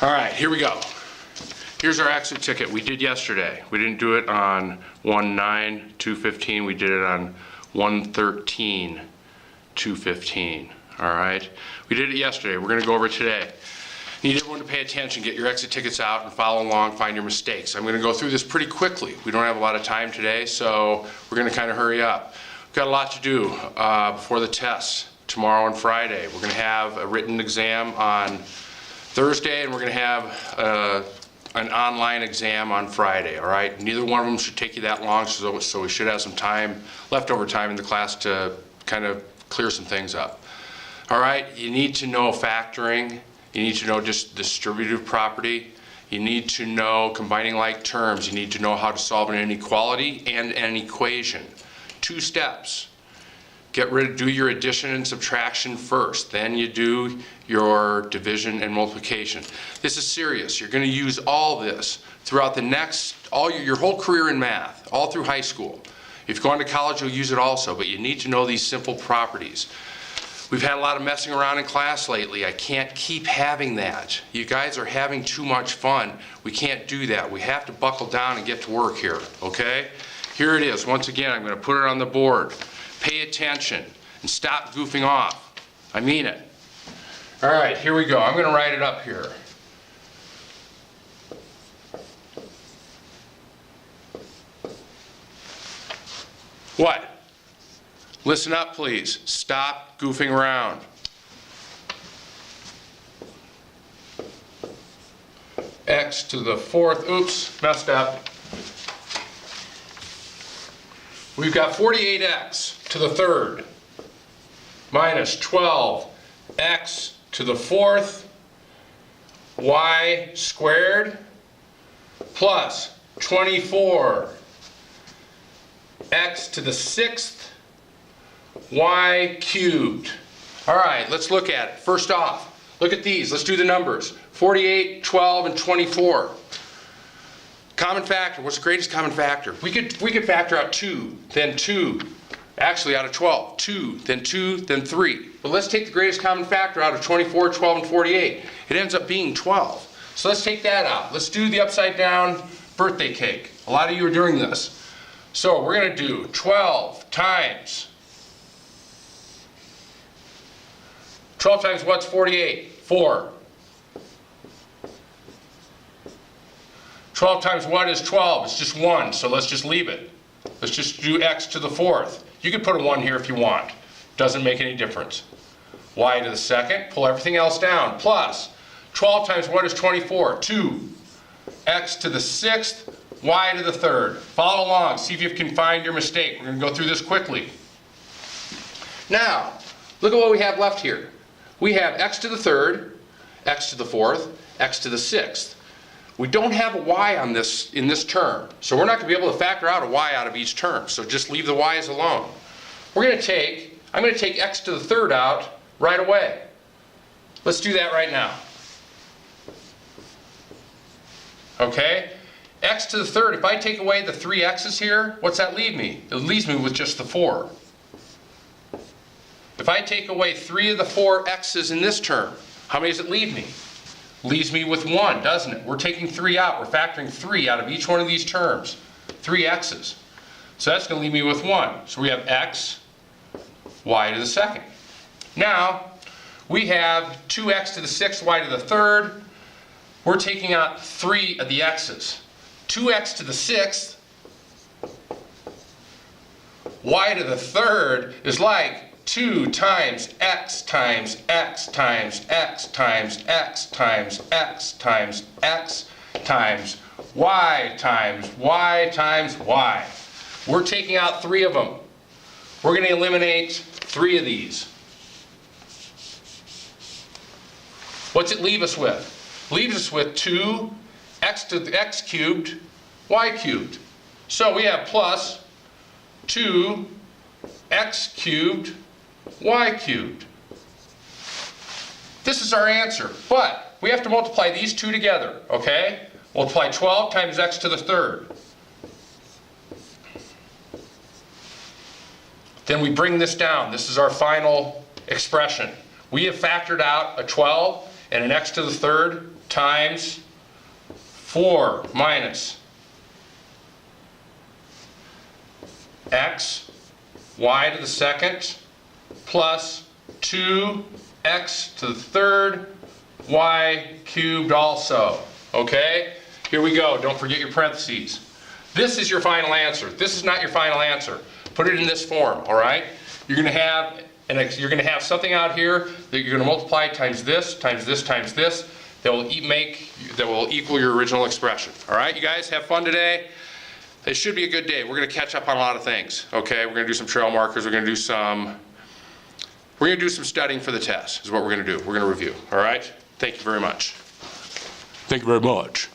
All right, here we go. Here's our exit ticket we did yesterday. We didn't do it on 1/9/215, we did it on 1/13/215. All right, we did it yesterday. We're gonna go over it today. Need everyone to pay attention, get your exit tickets out and follow along, find your mistakes. I'm gonna go through this pretty quickly. We don't have a lot of time today, so we're gonna kind of hurry up. We've got a lot to do before the tests tomorrow and Friday. We're gonna have a written exam on Thursday, and we're gonna have an online exam on Friday, all right? Neither one of them should take you that long, so we should have some time, leftover time in the class to kind of clear some things up. All right, you need to know factoring. You need to know just distributive property. You need to know combining like terms. You need to know how to solve an inequality and an equation. 2 steps. Do your addition and subtraction first, then you do your division and multiplication. This is serious. You're going to use all this throughout the next, your whole career in math, all through high school. If you go on to college, you'll use it also, but you need to know these simple properties. We've had a lot of messing around in class lately. I can't keep having that. You guys are having too much fun. We can't do that. We have to buckle down and get to work here, okay? Here it is. Once again, I'm going to put it on the board. Pay attention and stop goofing off. I mean it. All right, here we go. I'm going to write it up here. What? Listen up, please. Stop goofing around. X to the 4th, oops, messed up. We've got 48x to the 3rd minus 12x to the 4th y squared plus 24x to the 6th y cubed. All right, let's look at it. First off, look at these. Let's do the numbers. 48, 12, and 24. Common factor. What's the greatest common factor? We could factor out 2, then 2. Actually, out of 12. 2, then 2, then 3. But let's take the greatest common factor out of 24, 12, and 48. It ends up being 12. So let's take that out. Let's do the upside down birthday cake. A lot of you are doing this. So we're going to do 12 times 12 times what's 48? 4. 12 times what is 12? It's just 1, so let's just leave it. Let's just do x to the 4th. You can put a 1 here if you want. Doesn't make any difference. Y to the 2nd, pull everything else down, plus 12 times what is 24? 2. X to the 6th, y to the 3rd. Follow along, see if you can find your mistake. We're going to go through this quickly. Now, look at what we have left here. We have x to the 3rd, x to the 4th, x to the 6th. We don't have a y on this in this term, so we're not going to be able to factor out a y out of each term, so just leave the y's alone. I'm going to take x to the 3rd out right away. Let's do that right now. Okay? X to the 3rd, if I take away the 3 x's here, what's that leave me? It leaves me with just the 4. If I take away 3 of the 4 x's in this term, how many does it leave me? Leaves me with 1, doesn't it? We're taking 3 out. We're factoring 3 out of each one of these terms. 3 x's. So that's going to leave me with 1. So we have x, y to the 2nd. Now, we have 2x to the 6th, y to the 3rd. We're taking out 3 of the x's. 2x to the 6th, y to the 3rd is like 2 times x times x times x times x times x times x times y times y times y. We're taking out 3 of them. We're going to eliminate 3 of these. What's it leave us with? Leaves us with 2x to the x cubed, y cubed. So we have plus 2x cubed, y cubed. This is our answer, but we have to multiply these two together, okay? Multiply 12 times x to the 3rd. Then we bring this down. This is our final expression. We have factored out a 12 and an x to the 3rd times 4 minus x y to the second plus 2x to the third y cubed also. Okay? Here we go. Don't forget your parentheses. This is your final answer. This is not your final answer. Put it in this form, all right? You're going to have something out here that you're going to multiply times this, times this, times this. That will equal your original expression. All right, you guys have fun today. It should be a good day. We're going to catch up on a lot of things. Okay, we're going to do some trail markers. We're going to do some studying for the test. Is what we're going to do. We're going to review. All right. Thank you very much. Thank you very much.